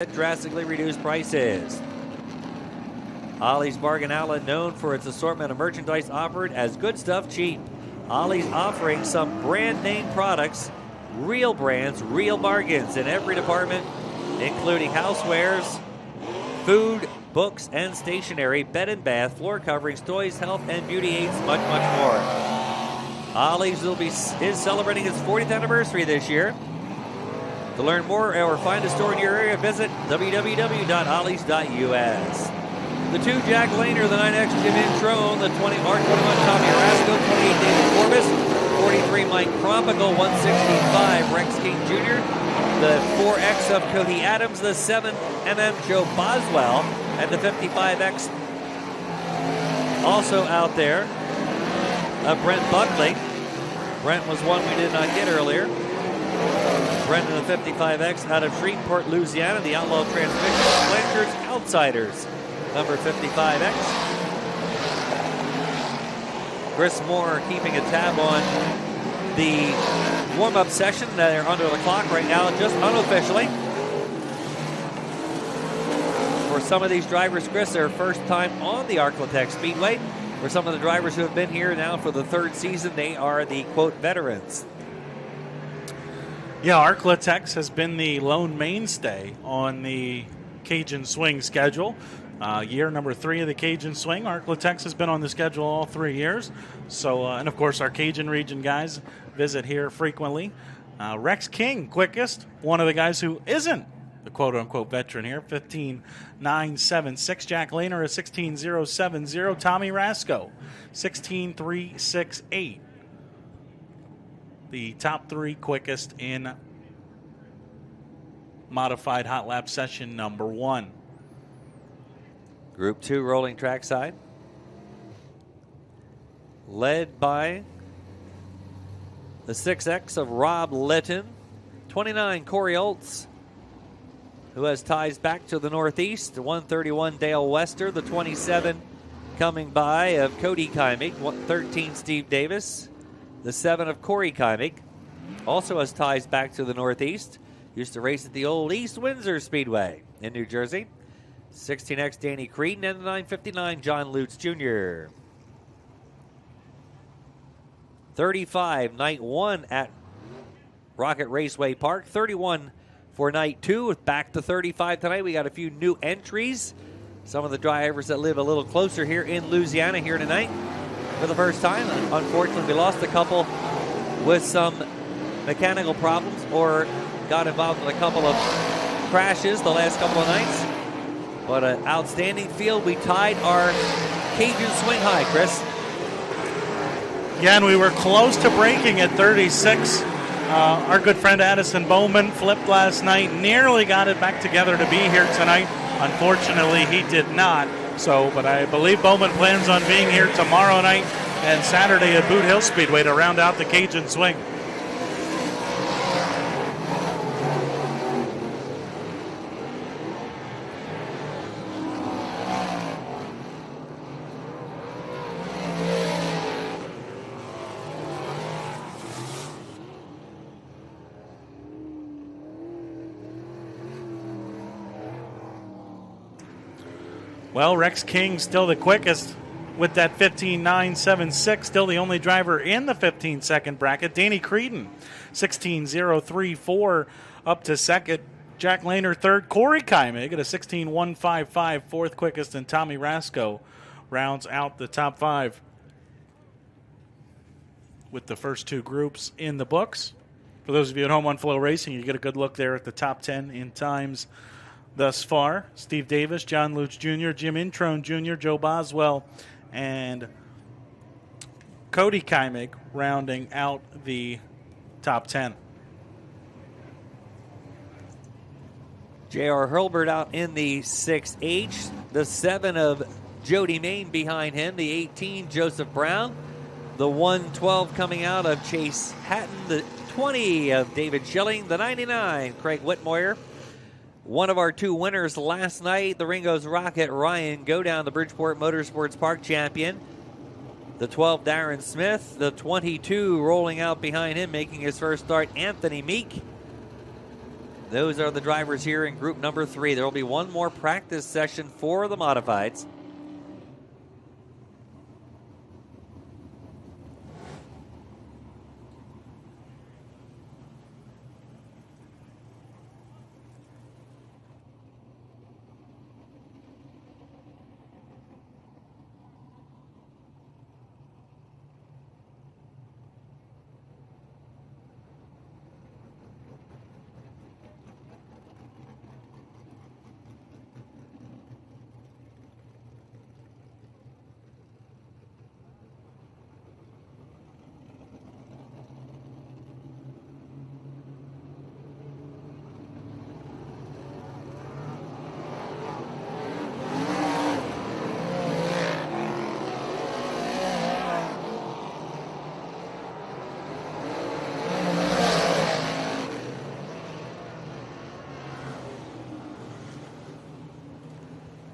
at drastically reduced prices. Ollie's Bargain Outlet, known for its assortment of merchandise offered as good stuff cheap. Ollie's offering some brand name products, real brands, real bargains in every department, including housewares, food, books, and stationery, bed and bath, floor coverings, toys, health, and beauty aids, much, much more. Ollie's is celebrating its 40th anniversary this year. To learn more or find a store in your area, visit www.ollies.us. The 2 Jack Laner, the 9X Jim Introne, the 20 Mark 21 Tommy Rasco, 28 David Corbis, 43 Mike Crompicle, 165 Rex King Jr., the 4X of Cody Adams, the 7mm Joe Boswell, and the 55X also out there Brent Buckley. Brent was one we did not get earlier. Brent in the 55X out of Shreveport, Louisiana, the Outlaw Transmission, Blanchard's Outsiders, number 55X. Chris Moore keeping a tab on the warm-up session. They're under the clock right now, just unofficially. For some of these drivers, Chris, their first time on the Ark-La-Tex Speedway. For some of the drivers who have been here now for the 3rd season, they are the, quote, veterans. Yeah, Ark-La-Tex has been the lone mainstay on the Cajun Swing schedule. Year number 3 of the Cajun Swing. Ark-La-Tex has been on the schedule all 3 years. So, and of course, our Cajun region guys visit here frequently. Rex King, quickest. One of the guys who isn't the quote-unquote veteran here. 15.976. Jack Laner is 16.070. Tommy Rasco, 16.368. The top 3 quickest in modified hot lap session number 1. Group 2 rolling trackside. Led by the 6X of Rob Litton. 29 Corey Oltz, who has ties back to the northeast. The 131 Dale Wester. The 27 coming by of Cody Kymick. 13 Steve Davis. The 7 of Corey Kymick also has ties back to the northeast. Used to race at the old East Windsor Speedway in New Jersey. 16X Danny Creedon and the 959 John Lutz Jr. 35 night 1 at Rocket Raceway Park. 31 for night 2 with back to 35 tonight. We got a few new entries. Some of the drivers that live a little closer here in Louisiana here tonight for the first time. Unfortunately, we lost a couple with some mechanical problems or got involved in a couple of crashes the last couple of nights. But an outstanding field. We tied our Cajun Swing high, Chris. Yeah, and we were close to breaking at 36. Our good friend Addison Bowman flipped last night, nearly got it back together to be here tonight. Unfortunately, he did not. So, but I believe Bowman plans on being here tomorrow night and Saturday at Boot Hill Speedway to round out the Cajun Swing. Well, Rex King still the quickest with that 15.976, still the only driver in the 15-second bracket. Danny Creedon, 16.034 up to second. Jack Laner third. Corey Kymick at a 16.155, fourth quickest, and Tommy Rasco rounds out the top 5 with the first 2 groups in the books. For those of you at home on FloRacing, you get a good look there at the top 10 in times thus far. Steve Davis, John Lutz Jr., Jim Introne Jr., Joe Boswell, and Cody Kymick rounding out the top 10. J.R. Hurlbert out in the 6H. The 7 of Jody Main behind him. The 18, Joseph Brown. The 112 coming out of Chase Hatton. The 20 of David Schilling. The 99, Craig Whitmoyer. One of our 2 winners last night, the Ringo's Rocket Ryan, go down the Bridgeport Motorsports Park champion. The 12, Darren Smith. The 22 rolling out behind him, making his first start, Anthony Meek. Those are the drivers here in group number 3. There will be one more practice session for the modifieds.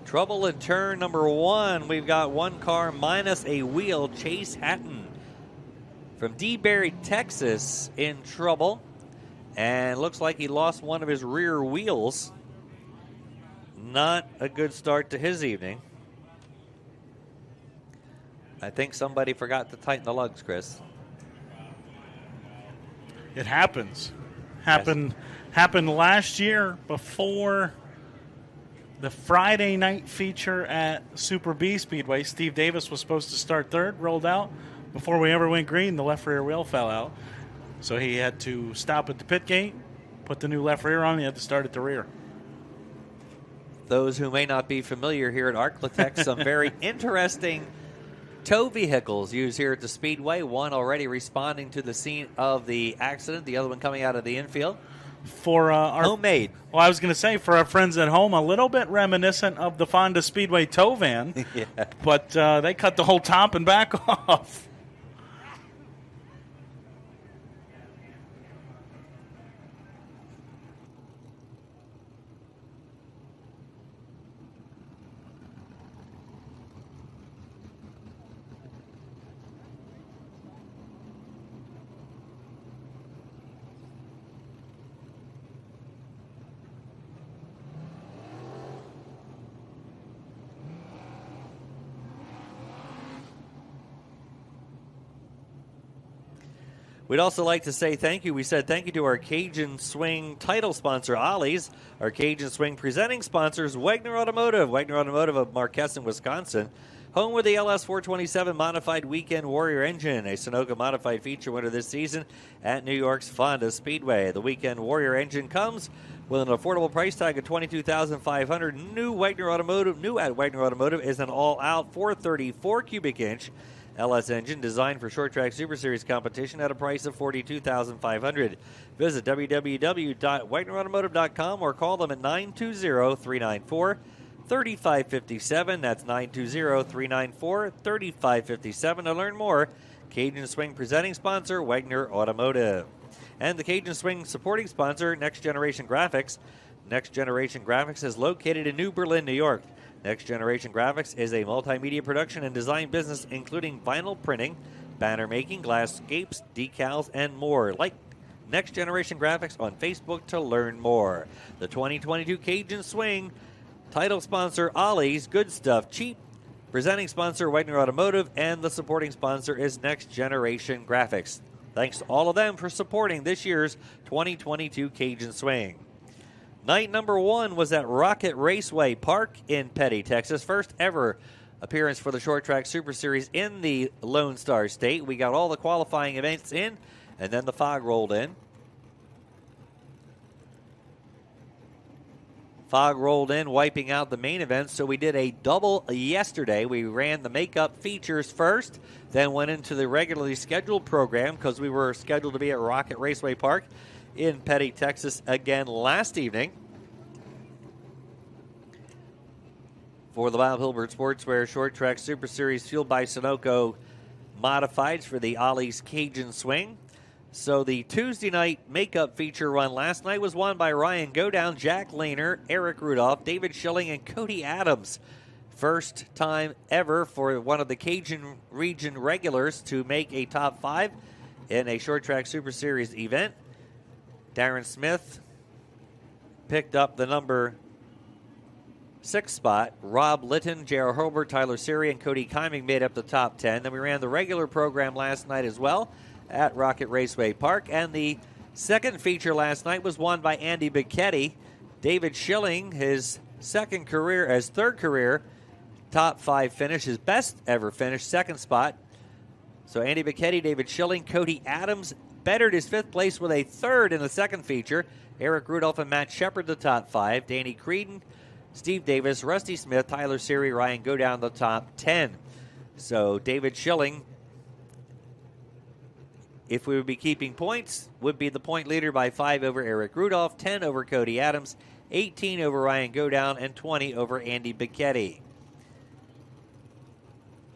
Trouble in turn number 1. We've got one car minus a wheel. Chase Hatton from DeBerry, Texas, in trouble. And looks like he lost one of his rear wheels. Not a good start to his evening. I think somebody forgot to tighten the lugs, Chris. It happens. Happened last year before the Friday night feature at Super B Speedway. Steve Davis was supposed to start third, rolled out. Before we ever went green, the left rear wheel fell out. So he had to stop at the pit gate, put the new left rear on, and he had to start at the rear. Those who may not be familiar here at Ark-La-Tex, some very interesting tow vehicles used here at the Speedway. One already responding to the scene of the accident, the other one coming out of the infield. For our homemade. Well, I was going to say, for our friends at home, a little bit reminiscent of the Fonda Speedway tow van. Yeah. But they cut the whole top and back off. We'd also like to say thank you. We said thank you to our Cajun Swing title sponsor, Ollie's. Our Cajun Swing presenting sponsors, Wagner Automotive. Wagner Automotive of Marquesson, Wisconsin. Home with the LS427 Modified Weekend Warrior engine, a Sunoco Modified feature winner this season at New York's Fonda Speedway. The Weekend Warrior engine comes with an affordable price tag of $22,500. New at Wagner Automotive is an all-out 434 cubic inch LS engine designed for short track Super Series competition at a price of $42,500. Visit www.wagnerautomotive.com or call them at 920-394-3557. That's 920-394-3557 to learn more. Cajun Swing presenting sponsor, Wagner Automotive. And the Cajun Swing supporting sponsor, Next Generation Graphics. Next Generation Graphics is located in New Berlin, New York. Next Generation Graphics is a multimedia production and design business including vinyl printing, banner making, glasscapes, decals, and more. Like Next Generation Graphics on Facebook to learn more. The 2022 Cajun Swing title sponsor, Ollie's, Good Stuff Cheap. Presenting sponsor, Wagner Automotive, and the supporting sponsor is Next Generation Graphics. Thanks to all of them for supporting this year's 2022 Cajun Swing. Night number 1 was at Rocket Raceway Park in Petty, Texas. First ever appearance for the Short Track Super Series in the Lone Star State. We got all the qualifying events in, and then the fog rolled in. Fog rolled in, wiping out the main event, so we did a double yesterday. We ran the makeup features first, then went into the regularly scheduled program because we were scheduled to be at Rocket Raceway Park in Petty, Texas again last evening for the Bob Hilbert Sportswear Short Track Super Series fueled by Sunoco Modifieds for the Ollie's Cajun Swing. So the Tuesday night makeup feature run last night was won by Ryan Godown, Jack Lehner, Eric Rudolph, David Schilling, and Cody Adams. First time ever for one of the Cajun region regulars to make a top 5 in a Short Track Super Series event. Darren Smith picked up the number 6 spot. Rob Litton, J.R. Hobart, Tyler Siri, and Cody Kyming made up the top 10. Then we ran the regular program last night as well at Rocket Raceway Park. And the second feature last night was won by Andy Bicchetti. David Schilling, his third career top 5 finish, his best ever finish, second spot. So Andy Bicchetti, David Schilling, Cody Adams bettered his 5th place with a third in the second feature. Eric Rudolph and Matt Shepard the top 5. Danny Creedon, Steve Davis, Rusty Smith, Tyler Siri, Ryan go down the top 10. So David Schilling, if we would be keeping points, would be the point leader by 5 over Eric Rudolph, 10 over Cody Adams, 18 over Ryan Godown, and 20 over Andy Bicchetti.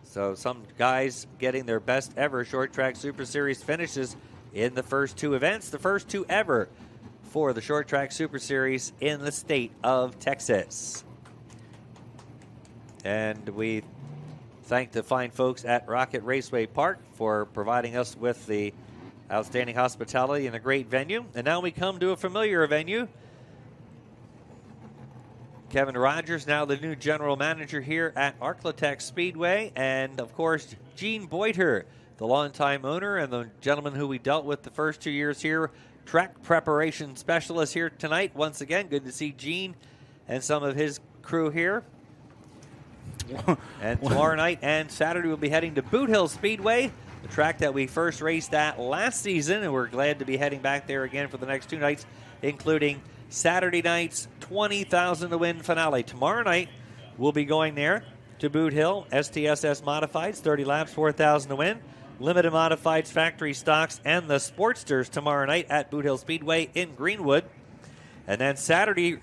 So some guys getting their best ever Short Track Super Series finishes in the first 2 events, the first 2 ever for the Short Track Super Series in the state of Texas. And we thank the fine folks at Rocket Raceway Park for providing us with the outstanding hospitality and a great venue. And now we come to a familiar venue. Kevin Rogers, now the new general manager here at Ark-La-Tex Speedway. And, of course, Gene Boiter, the longtime owner and the gentleman who we dealt with the first 2 years here, track preparation specialist here tonight. Once again, good to see Gene and some of his crew here. And tomorrow night and Saturday we'll be heading to Boot Hill Speedway, the track that we first raced at last season, and we're glad to be heading back there again for the next 2 nights, including Saturday night's 20,000 to win finale. Tomorrow night we'll be going there to Boot Hill, STSS Modifieds, 30 laps, 4,000 to win. Limited Modifieds, Factory Stocks, and the Sportsters tomorrow night at Boot Hill Speedway in Greenwood. And then Saturday,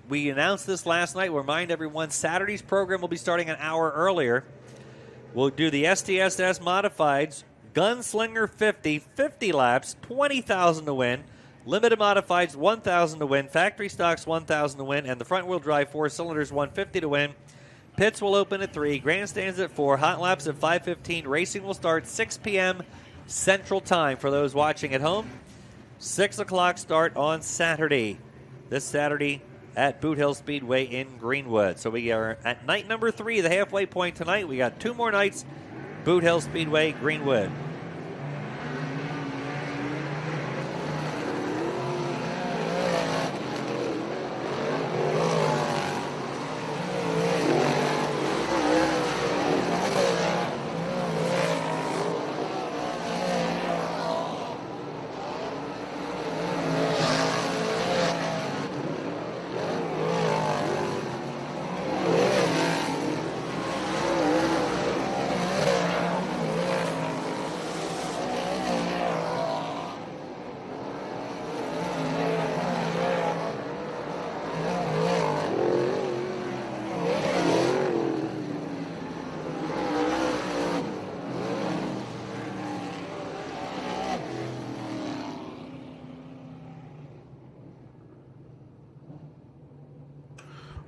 we announced this last night. We'll remind everyone, Saturday's program will be starting an hour earlier. We'll do the STSS Modifieds, Gunslinger 50 laps, 20,000 to win. Limited Modifieds, 1,000 to win. Factory Stocks, 1,000 to win. And the front-wheel drive 4 cylinders, 150 to win. Pits will open at 3, grandstands at 4, hot laps at 5:15. Racing will start 6 p.m. Central Time for those watching at home. 6 o'clock start on Saturday. This Saturday at Boot Hill Speedway in Greenwood. So we are at night number 3, the halfway point tonight. We got 2 more nights, Boot Hill Speedway, Greenwood.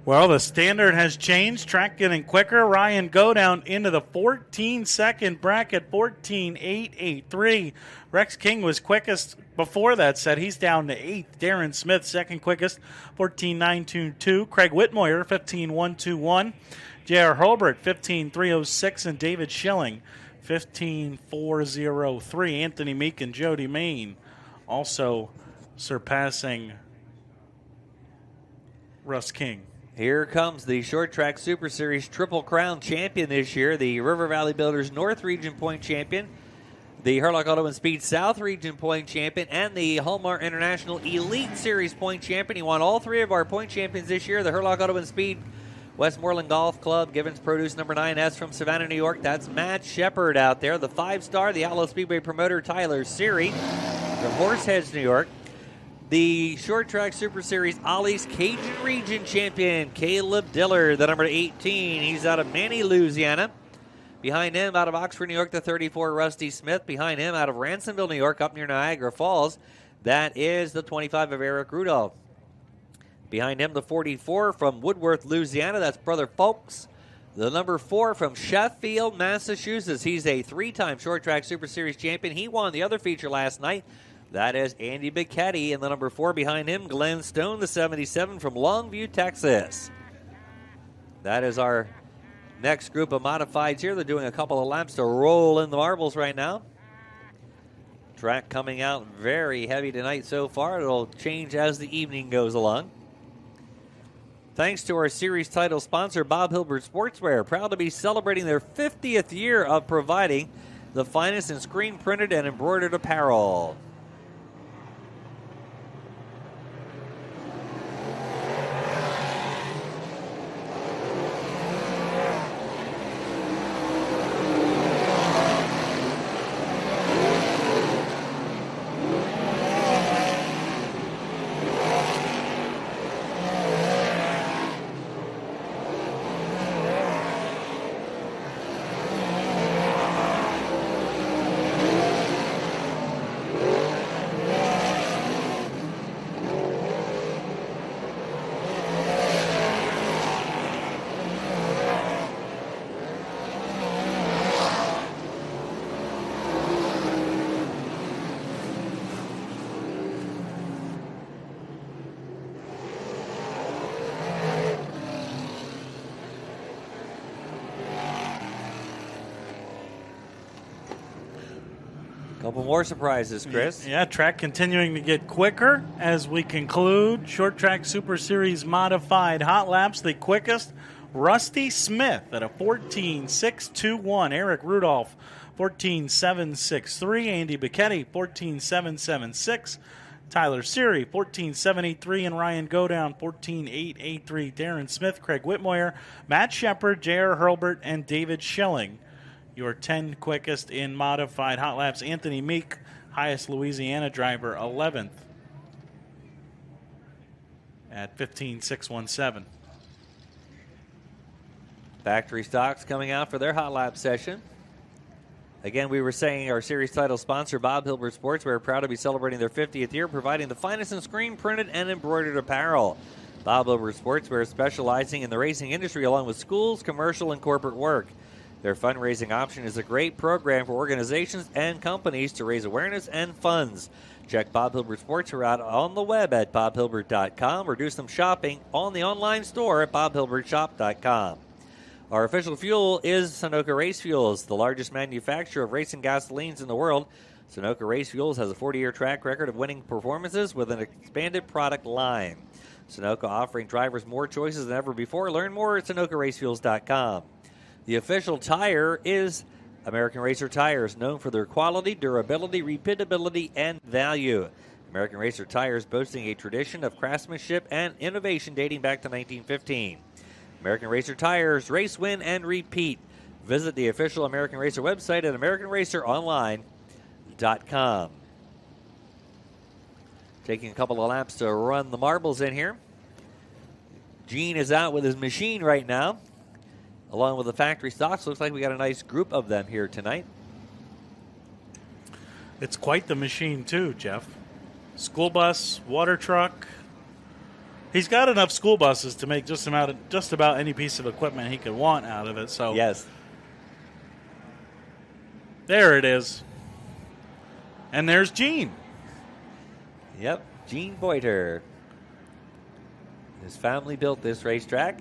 Well, the standard has changed. Track getting quicker. Ryan go down into the 14-second bracket, 14.883. Rex King was quickest before that set. He's down to 8th. Darren Smith, second quickest, 14.922. Craig Whitmoyer, 15.121. J.R. Hobart, 15.306. And David Schilling, 15.403. Anthony Meek and Jody Main also surpassing Russ King. Here comes the Short Track Super Series Triple Crown champion this year, the River Valley Builders North Region Point champion, the Hurlock Auto and Speed South Region Point champion, and the Hallmark International Elite Series Point champion. He won all 3 of our point champions this year, the Hurlock Auto and Speed Westmoreland Golf Club, Givens Produce number 9S from Savannah, New York. That's Matt Shepard out there. The 5-star, the Outlaw Speedway promoter, Tyler Siri from Horseheads, New York. The Short Track Super Series Ollie's Cajun Region Champion, Caleb Diller, the number 18. He's out of Manny, Louisiana. Behind him, out of Oxford, New York, the 34, Rusty Smith. Behind him, out of Ransomville, New York, up near Niagara Falls, that is the 25 of Eric Rudolph. Behind him, the 44 from Woodworth, Louisiana. That's Brother Folks. The number 4 from Sheffield, Massachusetts. He's a 3-time Short Track Super Series champion. He won the other feature last night. That is Andy Bichetti, and the number 4 behind him, Glenn Stone, the 77 from Longview, Texas. That is our next group of modifieds here. They're doing a couple of laps to roll in the marbles right now. Track coming out very heavy tonight so far. It'll change as the evening goes along. Thanks to our series title sponsor, Bob Hilbert Sportswear, proud to be celebrating their 50th year of providing the finest in screen printed and embroidered apparel. Couple more surprises, Chris. Yeah, track continuing to get quicker as we conclude. Short Track Super Series Modified Hot Laps, the quickest. Rusty Smith at a 14.621. Eric Rudolph, 14.763. Andy Bichetti, 14.776. Tyler Seary, 14.783. And Ryan Godown, 14.883. Darren Smith, Craig Whitmoyer, Matt Shepard, J.R. Hurlbert, and David Schilling. Your 10 quickest in modified hot laps. Anthony Meek, highest Louisiana driver, 11th at 15.617. Factory stocks coming out for their hot lap session. Again, we were saying our series title sponsor, Bob Hilbert Sportswear, proud to be celebrating their 50th year, providing the finest in screen printed and embroidered apparel. Bob Hilbert Sportswear specializing in the racing industry along with schools, commercial, and corporate work. Their fundraising option is a great program for organizations and companies to raise awareness and funds. Check Bob Hilbert Sportswear out on the web at bobhilbert.com or do some shopping on the online store at bobhilbertshop.com. Our official fuel is Sunoco Race Fuels, the largest manufacturer of racing gasolines in the world. Sunoco Race Fuels has a 40-year track record of winning performances with an expanded product line. Sunoco offering drivers more choices than ever before. Learn more at SunocoRaceFuels.com. The official tire is American Racer Tires, known for their quality, durability, repeatability, and value. American Racer Tires boasting a tradition of craftsmanship and innovation dating back to 1915. American Racer Tires, race, win, and repeat. Visit the official American Racer website at AmericanRacerOnline.com. Taking a couple of laps to run the marbles in here. Gene is out with his machine right now, along with the factory stocks. Looks like we got a nice group of them here tonight. It's quite the machine, too, Jeff. School bus, water truck. He's got enough school buses to make just about any piece of equipment he could want out of it. So yes, there it is. And there's Gene. Yep, Gene Boiter. His family built this racetrack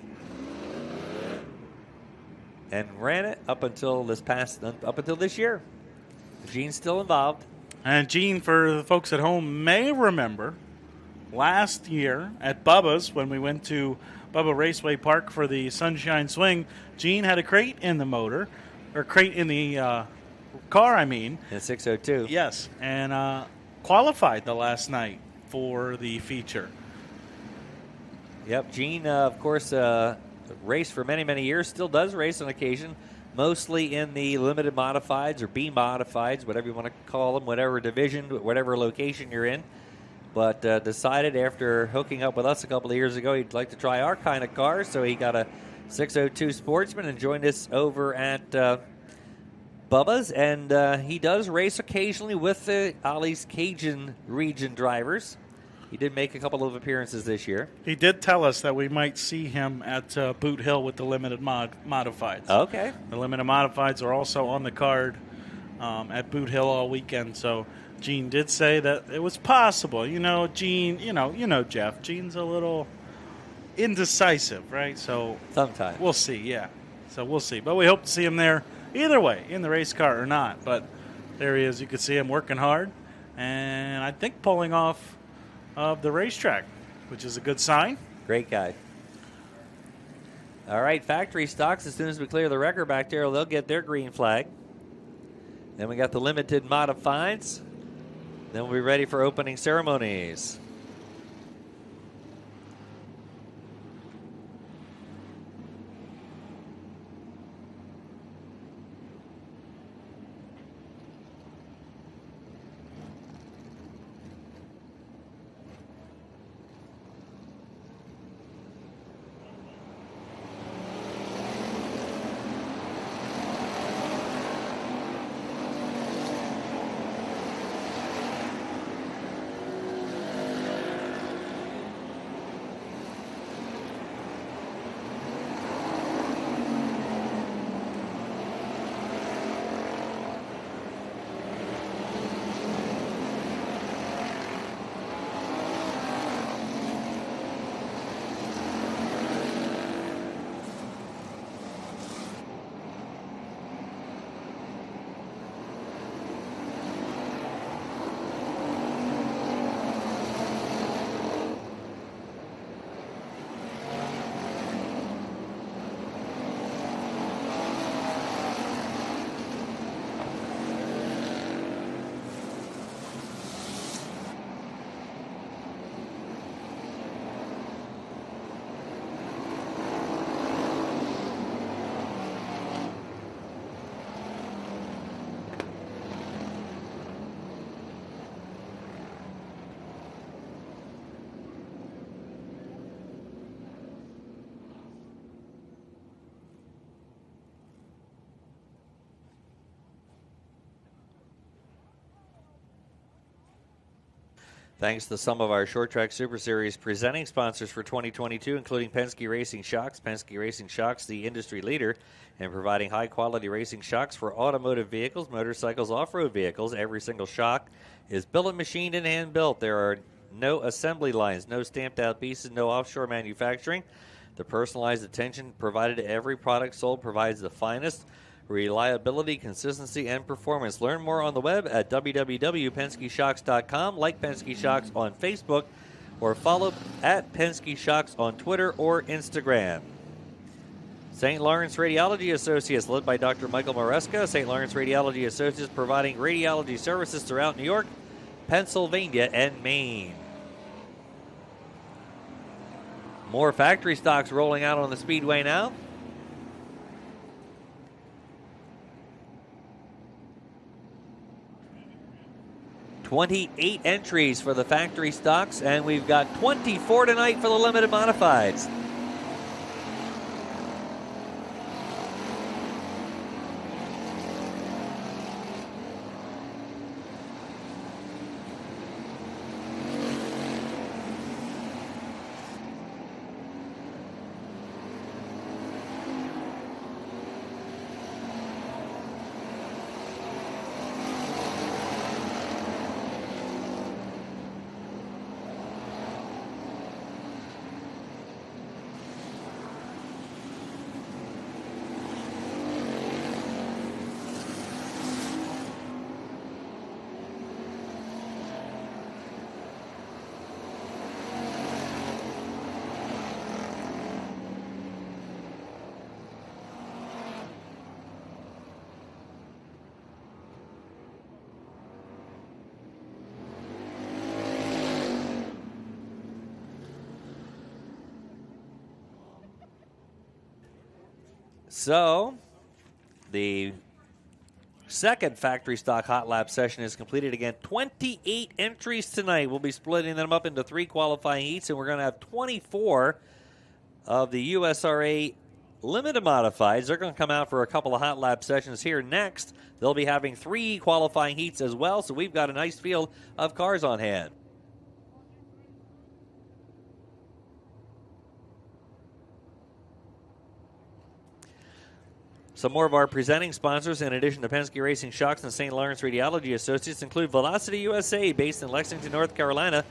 and ran it up until this year. Gene's still involved. And Gene, for the folks at home, may remember last year at Bubba's when we went to Bubba Raceway Park for the Sunshine Swing, Gene had a crate in the motor, or crate in the car, I mean. In 602. Yes, and qualified the last night for the feature. Yep, Gene, of course, raced for many, many years, still does race on occasion, mostly in the limited modifieds or B modifieds, whatever you want to call them, whatever division, whatever location you're in. But decided after hooking up with us a couple of years ago he'd like to try our kind of car, so he got a 602 Sportsman and joined us over at Bubba's. And he does race occasionally with the Ollie's Cajun region drivers. He did make a couple of appearances this year. He did tell us that we might see him at Boot Hill with the limited modifieds. Okay. The limited modifieds are also on the card at Boot Hill all weekend, so Gene did say that it was possible. Gene, Jeff. Gene's a little indecisive, right? So Sometimes. we'll see, yeah. So we'll see. But we hope to see him there either way, in the race car or not. But there he is. You can see him working hard. And I think pulling off of the racetrack, which is a good sign. Great guy. All right, factory stocks, as soon as we clear the wrecker back there, they'll get their green flag. Then we got the limited modifieds. Then we'll be ready for opening ceremonies. Thanks to some of our Short Track Super Series presenting sponsors for 2022, including Penske Racing Shocks. Penske Racing Shocks, the industry leader in providing high-quality racing shocks for automotive vehicles, motorcycles, off-road vehicles. Every single shock is billet machined and hand-built. There are no assembly lines, no stamped-out pieces, no offshore manufacturing. The personalized attention provided to every product sold provides the finest reliability, consistency, and performance. Learn more on the web at www.penskeshocks.com. Like Penske Shocks on Facebook or follow at Penske Shocks on Twitter or Instagram. St. Lawrence Radiology Associates, led by Dr. Michael Maresca. St. Lawrence Radiology Associates providing radiology services throughout New York, Pennsylvania, and Maine. More factory stocks rolling out on the Speedway now. 28 entries for the factory stocks, and we've got 24 tonight for the limited modifieds. So, the second factory stock hot lap session is completed again. 28 entries tonight. We'll be splitting them up into 3 qualifying heats, and we're going to have 24 of the USRA limited modifieds. They're going to come out for a couple of hot lap sessions here next. They'll be having 3 qualifying heats as well, so we've got a nice field of cars on hand. Some more of our presenting sponsors, in addition to Penske Racing Shocks and St. Lawrence Radiology Associates, include Velocity USA, based in Lexington, North Carolina.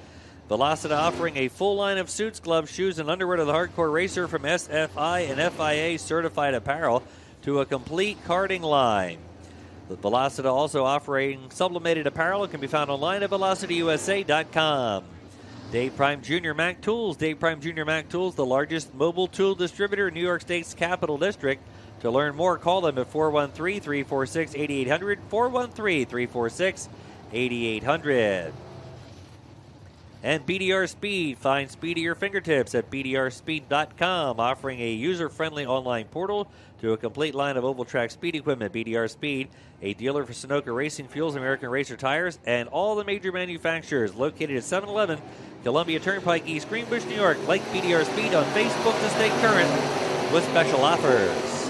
Velocity offering a full line of suits, gloves, shoes, and underwear to the hardcore racer, from SFI and FIA certified apparel to a complete karting line. The Velocity also offering sublimated apparel. It can be found online at velocityusa.com. Dave Prime Jr. Mac Tools. Dave Prime Jr. Mac Tools, the largest mobile tool distributor in New York State's Capital District. To learn more, call them at 413-346-8800, 413-346-8800. And BDR Speed. Find speed at your fingertips at bdrspeed.com, offering a user-friendly online portal to a complete line of oval track speed equipment. BDR Speed, a dealer for Sunoco Racing Fuels, American Racer Tires, and all the major manufacturers. Located at 711 Columbia Turnpike, East Greenbush, New York. Like BDR Speed on Facebook to stay current with special offers.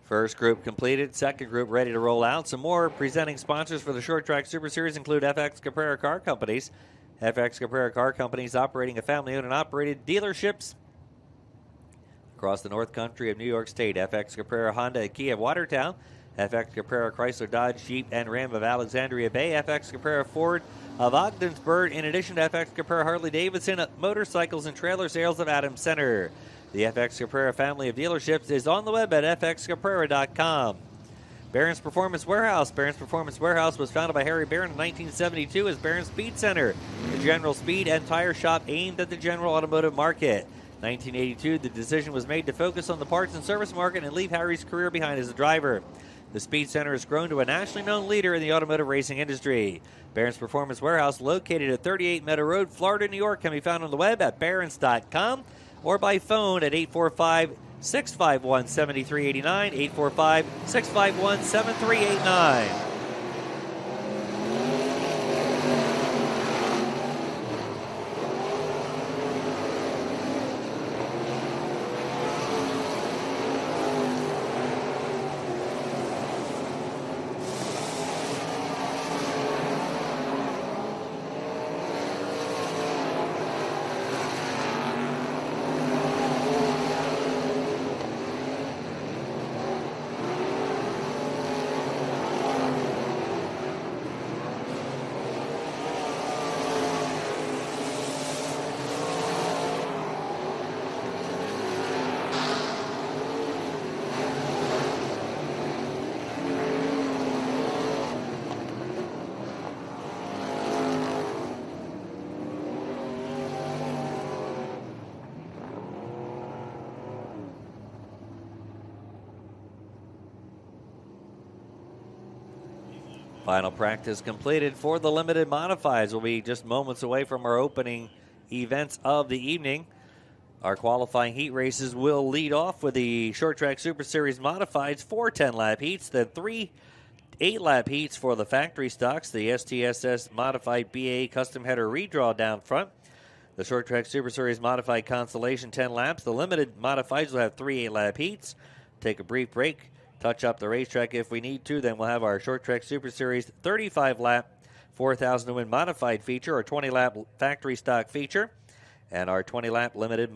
First group completed, second group ready to roll out. Some more presenting sponsors for the Short Track Super Series include FX Caprara Car Companies. FX Caprara Car Companies operating a family-owned and operated dealerships across the North Country of New York State. FX Caprara Honda and Kia of Watertown. FX Caprara Chrysler Dodge Jeep and Ram of Alexandria Bay. FX Caprara Ford of Ogdensburg. In addition to FX Caprara Harley Davidson motorcycles and trailer sales of Adams Center. The FX Caprara family of dealerships is on the web at fxcaprara.com. Barron's Performance Warehouse. Barron's Performance Warehouse was founded by Harry Barron in 1972 as Barron's Speed Center, the general speed and tire shop aimed at the general automotive market. 1982, the decision was made to focus on the parts and service market and leave Harry's career behind as a driver. The Speed Center has grown to a nationally known leader in the automotive racing industry. Barron's Performance Warehouse, located at 38 Meadow Road, Florida, New York, can be found on the web at barrons.com. or by phone at 845-651-7389, 845-651-7389. Final practice completed for the limited modifieds. We'll be just moments away from our opening events of the evening. Our qualifying heat races will lead off with the Short Track Super Series modifieds, 4 10-lap heats, then 3 8-lap heats for the factory stocks, the STSS modified BA custom header redraw down front, the Short Track Super Series modified Constellation 10 laps. The limited modifieds will have 3 8-lap heats. Take a brief break, touch up the racetrack if we need to. Then we'll have our Short Track Super Series 35-lap 4,000 to win modified feature, our 20-lap factory stock feature, and our 20-lap limited